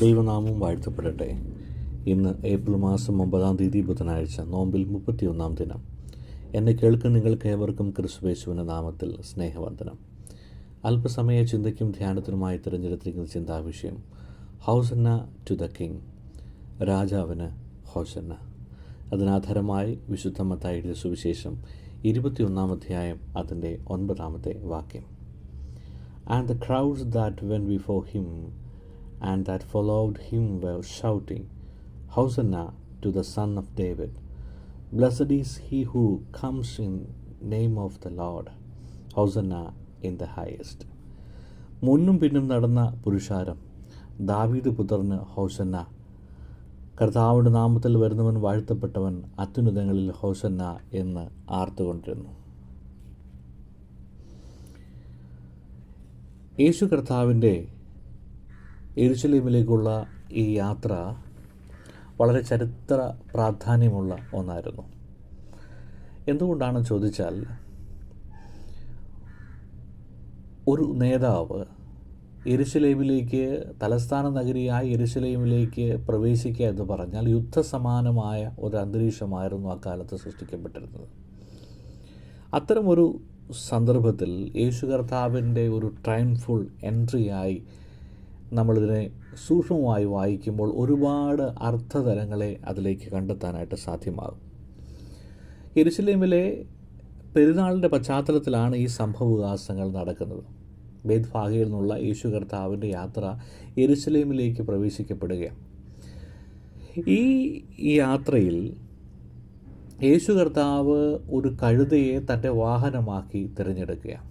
ദൈവനാമം വാഴ്ത്തപ്പെടട്ടെ. ഇന്ന് ഏപ്രിൽ മാസം 9 ബുധനാഴ്ച, നോമ്പിൽ 31 ദിനം. എന്നെ കേൾക്കുന്ന നിങ്ങൾക്ക് ഏവർക്കും ക്രിസ്തുയേശുവിൻ്റെ നാമത്തിൽ സ്നേഹവന്ദനം. അല്പസമയ ചിന്തയ്ക്കും ധ്യാനത്തിനുമായി തിരഞ്ഞെടുത്തിരിക്കുന്ന ചിന്താവിഷയം ഹോസന്ന ടു ദ കിങ്, രാജാവിന് ഹോസന്ന. അതിനാധാരമായി വിശുദ്ധ മത്തായി എഴുതിയ സുവിശേഷം 21 അധ്യായം അതിൻ്റെ 9 വാക്യം. And the crowds that went before him and that followed him were shouting, Hosanna to the Son of David. Blessed is he who comes in name of the Lord. Hosanna in the highest. മുന്നും പിന്നും നടന്ന പുരുഷാരം, ദാവീദ് പുത്രന് ഹോസന്ന, കർത്താവിൻ്റെ നാമത്തിൽ വരുന്നവൻ വാഴ്ത്തപ്പെട്ടവൻ, അത്യുന്നതങ്ങളിൽ ഹോസന്ന എന്ന് ആർത്തുകൊണ്ടിരുന്നു. യേശു കർത്താവിൻ്റെ യെരുശലേമിലേക്കുള്ള ഈ യാത്ര വളരെ ചരിത്ര പ്രാധാന്യമുള്ള ഒന്നായിരുന്നു. എന്തുകൊണ്ടാണെന്ന് ചോദിച്ചാൽ, ഒരു നേതാവ് യെരുശലേമിലേക്ക്, തലസ്ഥാന നഗരിയായ യെരുശലേമിലേക്ക് പ്രവേശിക്കുക എന്ന് പറഞ്ഞാൽ യുദ്ധസമാനമായ ഒരു അന്തരീക്ഷമായിരുന്നു അക്കാലത്ത് സൃഷ്ടിക്കപ്പെട്ടിരുന്നത്. അത്തരമൊരു സന്ദർഭത്തിൽ യേശു കർത്താവിൻ്റെ ഒരു ട്രയംഫുൾ എൻട്രിയായി നമ്മളിതിനെ സൂക്ഷ്മമായി വായിക്കുമ്പോൾ ഒരുപാട് അർത്ഥതലങ്ങളെ അതിലേക്ക് കണ്ടെത്താനായിട്ട് സാധ്യമാകും. യെരുശലേമിലെ പെരുന്നാളിൻ്റെ പശ്ചാത്തലത്തിലാണ് ഈ സംഭവവികാസങ്ങൾ നടക്കുന്നത്. ബേത്ഫാഗയിൽ നിന്നുള്ള യേശു കർത്താവിൻ്റെ യാത്ര യെരുശലേമിലേക്ക് പ്രവേശിക്കപ്പെടുകയാണ്. ഈ യാത്രയിൽ യേശു കർത്താവ് ഒരു കഴുതയെ തൻ്റെ വാഹനമാക്കി തിരഞ്ഞെടുക്കുകയാണ്.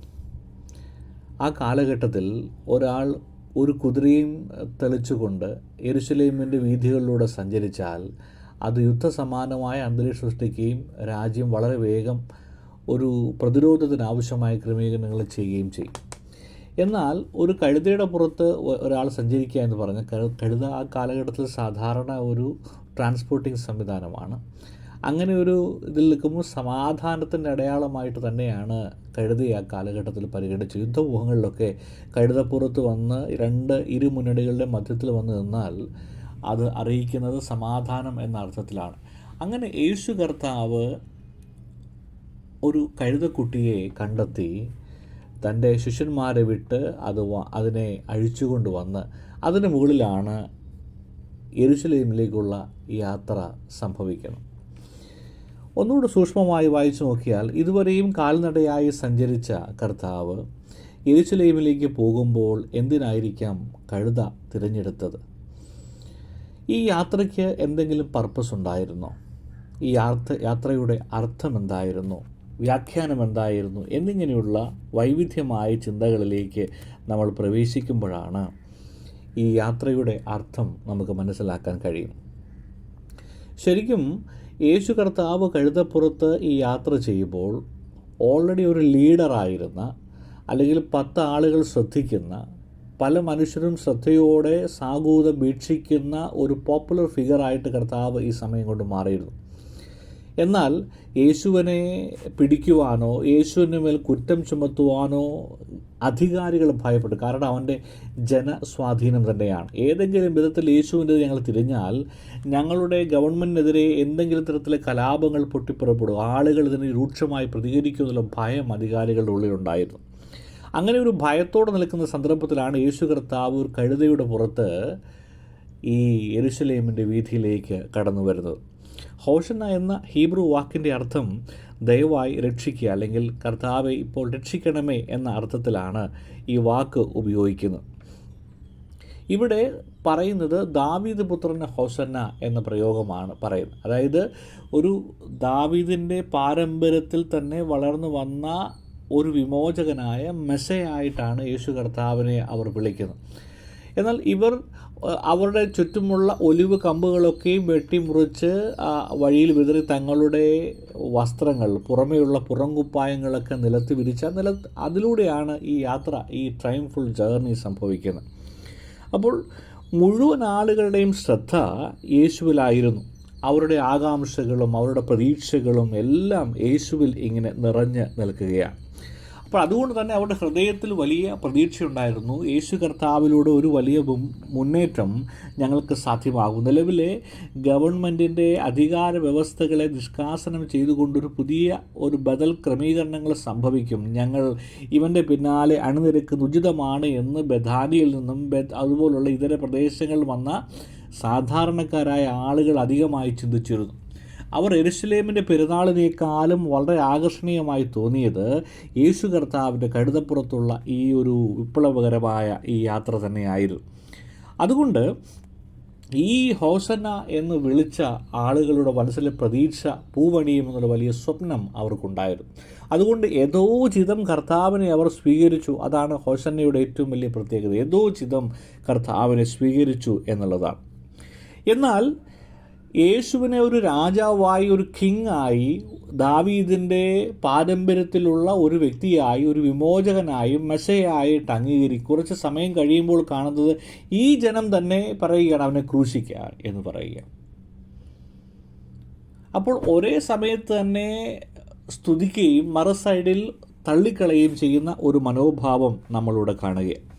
ആ കാലഘട്ടത്തിൽ ഒരാൾ ഒരു കുതിരയും തെളിച്ചുകൊണ്ട് യെരുശലേമിൻ്റെ വീഥികളിലൂടെ സഞ്ചരിച്ചാൽ അത് യുദ്ധസമാനമായ അന്തരീക്ഷം സൃഷ്ടിക്കുകയും രാജ്യം വളരെ വേഗം ഒരു പ്രതിരോധത്തിനാവശ്യമായ ക്രമീകരണങ്ങൾ ചെയ്യുകയും ചെയ്യും. എന്നാൽ ഒരു കഴുതയുടെ പുറത്ത് ഒരാൾ സഞ്ചരിക്കുക എന്ന് പറഞ്ഞാൽ, കഴുത ആ കാലഘട്ടത്തിൽ സാധാരണ ഒരു ട്രാൻസ്പോർട്ടിംഗ് സംവിധാനമാണ്. അങ്ങനെ ഒരു ഇതിൽ നിൽക്കുമ്പോൾ സമാധാനത്തിൻ്റെ അടയാളമായിട്ട് തന്നെയാണ് കഴുതയെ ആ കാലഘട്ടത്തിൽ പരിഗണിച്ചത്. യുദ്ധമുഖങ്ങളിലൊക്കെ കഴുതപ്പുറത്ത് വന്ന് ഇരു മുന്നണികളുടെ മധ്യത്തിൽ വന്ന് നിന്നാൽ അത് അറിയിക്കുന്നത് സമാധാനം എന്ന അർത്ഥത്തിലാണ്. അങ്ങനെ യേശു കർത്താവ് ഒരു കഴുതക്കുട്ടിയെ കണ്ടെത്തി തൻ്റെ ശിഷ്യന്മാരെ വിട്ട് അതിനെ അഴിച്ചുകൊണ്ട് വന്ന് അതിന് മുകളിലാണ് യെരുശലേമിലേക്കുള്ള യാത്ര സംഭവിക്കുന്നത്. ഒന്നുകൂടെ സൂക്ഷ്മമായി വായിച്ചു നോക്കിയാൽ, ഇതുവരെയും കാൽനടയായി സഞ്ചരിച്ച കർത്താവ് യെരുശലേമിലേക്ക് പോകുമ്പോൾ എന്തിനായിരിക്കാം കഴുത തിരഞ്ഞെടുത്തത്? ഈ യാത്രയ്ക്ക് എന്തെങ്കിലും പർപ്പസ് ഉണ്ടായിരുന്നോ? ഈ യാത്രയുടെ അർത്ഥം എന്തായിരുന്നു? വ്യാഖ്യാനം എന്തായിരുന്നു? എന്നിങ്ങനെയുള്ള വൈവിധ്യമായ ചിന്തകളിലേക്ക് നമ്മൾ പ്രവേശിക്കുമ്പോഴാണ് ഈ യാത്രയുടെ അർത്ഥം നമുക്ക് മനസ്സിലാക്കാൻ കഴിയും. ശരിക്കും യേശു കർത്താവ് കഴുതപ്പുറത്ത് ഈ യാത്ര ചെയ്യുമ്പോൾ ഓൾറെഡി ഒരു ലീഡറായിരുന്ന, അല്ലെങ്കിൽ 10 ആളുകൾ ശ്രദ്ധിക്കുന്ന, പല മനുഷ്യരും ശ്രദ്ധയോടെ സാഗൂതം വീക്ഷിക്കുന്ന ഒരു പോപ്പുലർ ഫിഗറായിട്ട് കർത്താവ് ഈ സമയം കൊണ്ട് മാറിയിരുന്നു. എന്നാൽ യേശുവിനെ പിടിക്കുവാനോ യേശുവിന് മേൽ കുറ്റം ചുമത്തുവാനോ അധികാരികൾ ഭയപ്പെട്ടു. കാരണം അവൻ്റെ ജനസ്വാധീനം തന്നെയാണ്. ഏതെങ്കിലും വിധത്തിൽ യേശുവിൻ്റെ ഞങ്ങൾ തിരിഞ്ഞാൽ ഞങ്ങളുടെ ഗവൺമെൻറ്റിനെതിരെ എന്തെങ്കിലും തരത്തിലെ കലാപങ്ങൾ പൊട്ടിപ്പുറപ്പെടും, ആളുകൾ ഇതിന് രൂക്ഷമായി പ്രതികരിക്കുമെന്നുള്ള ഭയം അധികാരികളുടെ ഉള്ളിലുണ്ടായിരുന്നു. അങ്ങനെ ഒരു ഭയത്തോടെ നിൽക്കുന്ന സന്ദർഭത്തിലാണ് യേശു കർത്താവ് ഒരു കഴുതയുടെ പുറത്ത് ഈ യെരുശലേമിൻ്റെ വീഥിയിലേക്ക് കടന്നു വരുന്നത്. ഹോസന്ന എന്ന ഹീബ്രു വാക്കിൻ്റെ അർത്ഥം ദയവായി രക്ഷിക്കുക, അല്ലെങ്കിൽ കർത്താവെ ഇപ്പോൾ രക്ഷിക്കണമേ എന്ന അർത്ഥത്തിലാണ് ഈ വാക്ക് ഉപയോഗിക്കുന്നത്. ഇവിടെ പറയുന്നത് ദാവീദ് പുത്രന് ഹോസന്ന എന്ന പ്രയോഗമാണ് പറയുന്നത്. അതായത് ഒരു ദാവീദിൻ്റെ പാരമ്പര്യത്തിൽ തന്നെ വളർന്നു വന്ന ഒരു വിമോചകനായ മെസ്സയായിട്ടാണ് യേശു കർത്താവിനെ അവർ വിളിക്കുന്നത്. എന്നാൽ ഇവർ അവരുടെ ചുറ്റുമുള്ള ഒലിവ് കമ്പുകളൊക്കെയും വെട്ടിമുറിച്ച് വഴിയിൽ വിതറി തങ്ങളുടെ വസ്ത്രങ്ങൾ, പുറമേയുള്ള പുറംകുപ്പായങ്ങളൊക്കെ നിലത്ത് വിരിച്ച അതിലൂടെയാണ് ഈ യാത്ര, ഈ ട്രയംഫുൾ ജേർണി സംഭവിക്കുന്നത്. അപ്പോൾ മുഴുവൻ ആളുകളുടെയും ശ്രദ്ധ യേശുവിലായിരുന്നു. അവരുടെ ആകാംക്ഷകളും അവരുടെ പ്രതീക്ഷകളും എല്ലാം യേശുവിൽ ഇങ്ങനെ നിറഞ്ഞ് നിൽക്കുകയാണ്. അപ്പോൾ അതുകൊണ്ട് തന്നെ അവരുടെ ഹൃദയത്തിൽ വലിയ പ്രതീക്ഷയുണ്ടായിരുന്നു. യേശു കർത്താവിലൂടെ ഒരു വലിയ മുന്നേറ്റം ഞങ്ങൾക്ക് സാധ്യമാകും. നിലവിലെ ഗവൺമെൻറ്റിൻ്റെ അധികാര വ്യവസ്ഥകളെ നിഷ്കാസനം ചെയ്തുകൊണ്ടൊരു പുതിയ ഒരു ബദൽ ക്രമീകരണങ്ങൾ സംഭവിക്കും, ഞങ്ങൾ ഇവൻ്റെ പിന്നാലെ അണിനിരക്കുന്ന ഉചിതമാണ് എന്ന് ബഥാനിയിൽ നിന്നും അതുപോലുള്ള ഇതര പ്രദേശങ്ങളിൽ വന്ന സാധാരണക്കാരായ ആളുകൾ അധികമായി ചിന്തിച്ചിരുന്നു. അവർ യെരുശലേമിൻ്റെ പെരുന്നാളിനേക്കാളും വളരെ ആകർഷണീയമായി തോന്നിയത് യേശു കർത്താവിൻ്റെ കഴുതപ്പുറത്തുള്ള ഈ ഒരു വിപ്ലവകരമായ ഈ യാത്ര തന്നെയായിരുന്നു. അതുകൊണ്ട് ഈ ഹോസന്ന എന്ന് വിളിച്ച ആളുകളുടെ മനസ്സിലെ പ്രതീക്ഷ പൂവണിയുമെന്നുള്ള വലിയ സ്വപ്നം അവർക്കുണ്ടായിരുന്നു. അതുകൊണ്ട് യഥോചിതം കർത്താവിനെ അവർ സ്വീകരിച്ചു. അതാണ് ഹോസന്നയുടെ ഏറ്റവും വലിയ പ്രത്യേകത. യഥോചിതം കർത്താവിനെ സ്വീകരിച്ചു എന്നുള്ളതാണ്. എന്നാൽ യേശുവിനെ ഒരു രാജാവായി, ഒരു കിങ്ങായി, ദാവീദിൻ്റെ പാരമ്പര്യത്തിലുള്ള ഒരു വ്യക്തിയായി, ഒരു വിമോചകനായും മെസ്സയായിട്ട് അംഗീകരിക്കും. കുറച്ച് സമയം കഴിയുമ്പോൾ കാണുന്നത് ഈ ജനം തന്നെ പറയുകയാണ് അവനെ ക്രൂശിക്കുക എന്ന് പറയുക. അപ്പോൾ ഒരേ സമയത്ത് തന്നെ സ്തുതിക്കുകയും മറു സൈഡിൽ തള്ളിക്കളയുകയും ചെയ്യുന്ന ഒരു മനോഭാവം നമ്മളിവിടെ കാണുകയാണ്.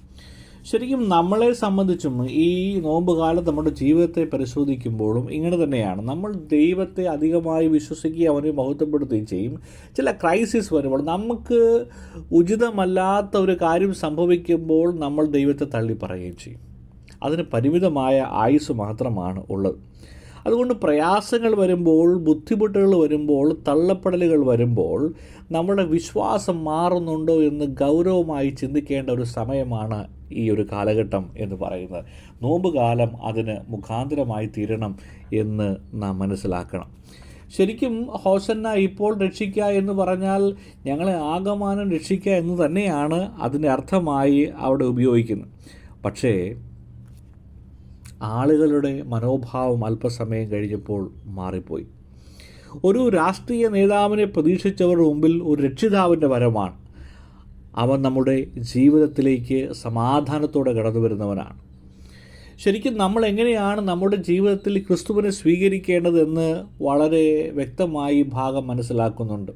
ശരിക്കും നമ്മളെ സംബന്ധിച്ചും ഈ നോമ്പ് കാലത്ത് നമ്മുടെ ജീവിതത്തെ പരിശോധിക്കുമ്പോഴും ഇങ്ങനെ തന്നെയാണ്. നമ്മൾ ദൈവത്തെ അധികമായി വിശ്വസിക്കുകയും അവനെ മഹത്വപ്പെടുത്തുകയും ചെയ്യും. ചില ക്രൈസിസ് വരുമ്പോൾ, നമുക്ക് ഉചിതമല്ലാത്ത ഒരു കാര്യം സംഭവിക്കുമ്പോൾ നമ്മൾ ദൈവത്തെ തള്ളി പറയുകയും ചെയ്യും. അതിന് പരിമിതമായ ആയുസ് മാത്രമാണ് ഉള്ളത്. അതുകൊണ്ട് പ്രയാസങ്ങൾ വരുമ്പോൾ, ബുദ്ധിമുട്ടുകൾ വരുമ്പോൾ, തള്ളപ്പെടലുകൾ വരുമ്പോൾ നമ്മുടെ വിശ്വാസം മാറുന്നുണ്ടോ എന്ന് ഗൗരവമായി ചിന്തിക്കേണ്ട ഒരു സമയമാണ് ഈ ഒരു കാലഘട്ടം എന്ന് പറയുന്നത്. നോമ്പ് കാലം അതിന് മുഖാന്തരമായി തീരണം എന്ന് നാം മനസ്സിലാക്കണം. ശരിക്കും ഹോസന്ന ഇപ്പോൾ രക്ഷിക്കുക എന്ന് പറഞ്ഞാൽ ഞങ്ങളെ ആകമാനം രക്ഷിക്കുക എന്ന് തന്നെയാണ് അതിൻ്റെ അർത്ഥമായി അവിടെ ഉപയോഗിക്കുന്നത്. പക്ഷേ ആളുകളുടെ മനോഭാവം അല്പസമയം കഴിഞ്ഞപ്പോൾ മാറിപ്പോയി. ഒരു രാഷ്ട്രീയ നേതാവിനെ പ്രതീക്ഷിച്ചവരുടെ മുമ്പിൽ ഒരു രക്ഷിതാവിൻ്റെ വരമാണ്. അവൻ നമ്മുടെ ജീവിതത്തിലേക്ക് സമാധാനത്തോടെ കടന്നു വരുന്നവനാണ്. ശരിക്കും നമ്മൾ എങ്ങനെയാണ് നമ്മുടെ ജീവിതത്തിൽ ക്രിസ്തുവിനെ സ്വീകരിക്കേണ്ടതെന്ന് വളരെ വ്യക്തമായി ഭാഗം മനസ്സിലാക്കുന്നുണ്ട്.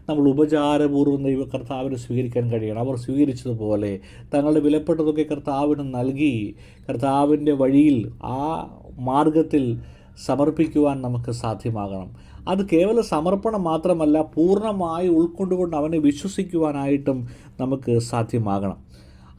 നമ്മൾ ഉപചാരപൂർവ്വം ദൈവ കർത്താവിനെ സ്വീകരിക്കാൻ കഴിയണം. അവർ സ്വീകരിച്ചതുപോലെ തങ്ങളുടെ വിലപ്പെട്ടതൊക്കെ കർത്താവിന് നൽകി കർത്താവിൻ്റെ വഴിയിൽ, ആ മാർഗത്തിൽ സമർപ്പിക്കുവാൻ നമുക്ക് സാധ്യമാകണം. അത് കേവല സമർപ്പണം മാത്രമല്ല, പൂർണ്ണമായി ഉൾക്കൊണ്ടുകൊണ്ട് അവനെ വിശ്വസിക്കുവാനായിട്ടും നമുക്ക് സാധ്യമാകണം.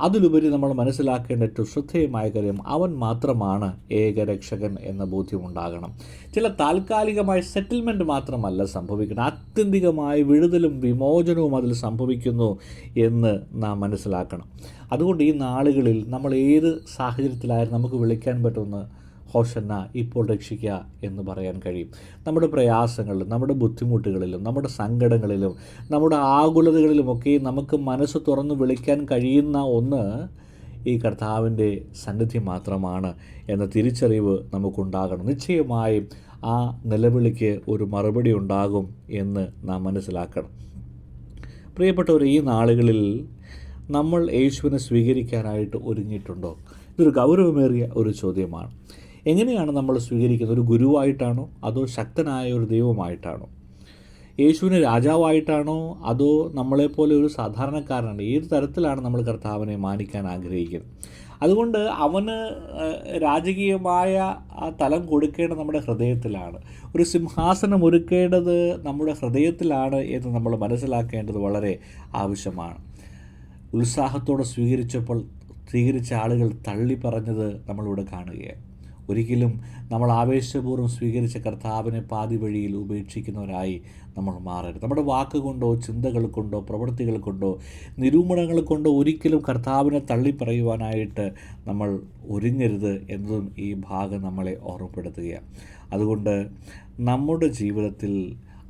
അതിലുപരി നമ്മൾ മനസ്സിലാക്കേണ്ട ഏറ്റവും ശ്രദ്ധേയമായ കാര്യം, അവൻ മാത്രമാണ് ഏകരക്ഷകൻ എന്ന ബോധ്യമുണ്ടാകണം. ചില താൽക്കാലികമായ സെറ്റിൽമെൻറ്റ് മാത്രമല്ല സംഭവിക്കണം, ആത്യന്തികമായ വിടുതലും വിമോചനവും അതിൽ സംഭവിക്കുന്നു എന്ന് നാം മനസ്സിലാക്കണം. അതുകൊണ്ട് ഈ നാളുകളിൽ നമ്മൾ ഏത് സാഹചര്യത്തിലായാലും നമുക്ക് വിളിക്കാൻ പറ്റുന്ന ഹോസന്ന ഇപ്പോൾ രക്ഷിക്കുക എന്ന് പറയാൻ കഴിയും. നമ്മുടെ പ്രയാസങ്ങളിലും നമ്മുടെ ബുദ്ധിമുട്ടുകളിലും നമ്മുടെ സങ്കടങ്ങളിലും നമ്മുടെ ആകുലതകളിലുമൊക്കെ നമുക്ക് മനസ്സ് തുറന്ന് വിളിക്കാൻ കഴിയുന്ന ഒന്ന് ഈ കർത്താവിൻ്റെ സന്നിധി മാത്രമാണ് എന്ന തിരിച്ചറിവ് നമുക്കുണ്ടാകണം. നിശ്ചയമായും ആ നിലവിളിക്ക് ഒരു മറുപടി ഉണ്ടാകും എന്ന് നാം മനസ്സിലാക്കണം. പ്രിയപ്പെട്ടവർ, ഈ നാളുകളിൽ നമ്മൾ യേശുവിനെ സ്വീകരിക്കാനായിട്ട് ഒരുങ്ങിയിട്ടുണ്ടോ? ഇതൊരു ഗൗരവമേറിയ ഒരു ചോദ്യമാണ്. എങ്ങനെയാണ് നമ്മൾ സ്വീകരിക്കുന്നത്? ഒരു ഗുരുവായിട്ടാണോ അതോ ശക്തനായ ഒരു ദൈവമായിട്ടാണോ? യേശുവിനെ രാജാവായിട്ടാണോ അതോ നമ്മളെപ്പോലെ ഒരു സാധാരണക്കാരനാണ്? ഏത് തരത്തിലാണ് നമ്മൾ കർത്താവിനെ മാനിക്കാൻ ആഗ്രഹിക്കുന്നത്? അതുകൊണ്ട് അവന് രാജകീയമായ ആ തലം കൊടുക്കേണ്ടത് നമ്മുടെ ഹൃദയത്തിലാണ്. ഒരു സിംഹാസനം ഒരുക്കേണ്ടത് നമ്മുടെ ഹൃദയത്തിലാണ് എന്ന് നമ്മൾ മനസ്സിലാക്കേണ്ടത് വളരെ ആവശ്യമാണ്. ഉത്സാഹത്തോടെ സ്വീകരിച്ച ആളുകൾ തള്ളി പറഞ്ഞത് നമ്മളിവിടെ കാണുകയാണ്. ഒരിക്കലും നമ്മൾ ആവേശപൂർവ്വം സ്വീകരിച്ച കർത്താവിനെ പാതി വഴിയിൽ ഉപേക്ഷിക്കുന്നവരായി നമ്മൾ മാറരുത്. നമ്മുടെ വാക്കുകൊണ്ടോ ചിന്തകൾ കൊണ്ടോ പ്രവൃത്തികൾ കൊണ്ടോ നിരൂപണങ്ങൾ കൊണ്ടോ ഒരിക്കലും കർത്താവിനെ തള്ളിപ്പറയുവാനായിട്ട് നമ്മൾ ഒരുങ്ങരുത് എന്നതും ഈ ഭാഗം നമ്മളെ ഓർമ്മപ്പെടുത്തുകയാണ്. അതുകൊണ്ട് നമ്മുടെ ജീവിതത്തിൽ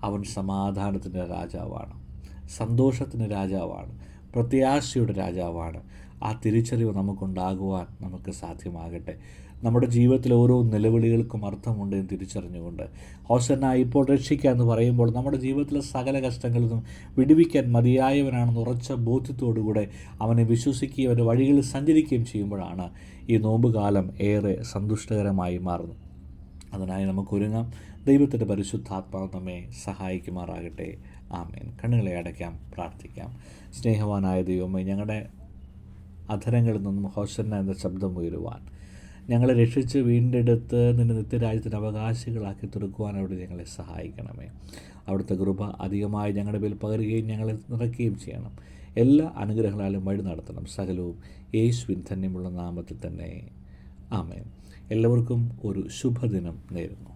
അവൻ സമാധാനത്തിൻ്റെ രാജാവാണ്, സന്തോഷത്തിൻ്റെ രാജാവാണ്, പ്രത്യാശയുടെ രാജാവാണ്. ആ തിരിച്ചറിവ് നമുക്കുണ്ടാകുവാൻ നമുക്ക് സാധ്യമാകട്ടെ. നമ്മുടെ ജീവിതത്തിലെ ഓരോ നിലവിളികൾക്കും അർത്ഥമുണ്ട് എന്ന് തിരിച്ചറിഞ്ഞുകൊണ്ട് ഹോസന്ന ഇപ്പോൾ രക്ഷിക്കുക എന്ന് പറയുമ്പോൾ നമ്മുടെ ജീവിതത്തിലെ സകല കഷ്ടങ്ങളിൽ നിന്നും വിടുവിക്കാൻ മതിയായവനാണെന്ന് ഉറച്ച ബോധ്യത്തോടുകൂടെ അവനെ വിശ്വസിക്കുകയും അവൻ്റെ വഴികളിൽ സഞ്ചരിക്കുകയും ചെയ്യുമ്പോഴാണ് ഈ നോമ്പുകാലം ഏറെ സന്തുഷ്ടകരമായി മാറുന്നത്. അതിനായി നമുക്കൊരുങ്ങാം. ദൈവത്തിൻ്റെ പരിശുദ്ധാത്മാവ് നമ്മെ സഹായിക്കുമാറാകട്ടെ. ആമേൻ. കണ്ണുകളെ അടയ്ക്കാം, പ്രാർത്ഥിക്കാം. സ്നേഹവാനായ ദൈവമേ, ഞങ്ങളുടെ അധരങ്ങളിൽ നിന്നും ഹോശന്ന എന്ന ശബ്ദം ഉയരുവാൻ, ഞങ്ങളെ രക്ഷിച്ച് വീണ്ടെടുത്ത് നിൻ്റെ നിത്യരാജ്യത്തിന് അവകാശികളാക്കി തീർക്കുവാൻ അവിടെ ഞങ്ങളെ സഹായിക്കണമേ. അവിടുത്തെ കൃപ അധികമായി ഞങ്ങളുടെ മേൽ പകരുകയും ഞങ്ങളെ നിറയ്ക്കുകയും ചെയ്യണം. എല്ലാ അനുഗ്രഹങ്ങളാലും വഴി നടത്തണം. സകലവും യേശുവിൻ ധന്യമുള്ള നാമത്തിൽ തന്നെ. ആമേൻ. എല്ലാവർക്കും ഒരു ശുഭദിനം നേരുന്നു.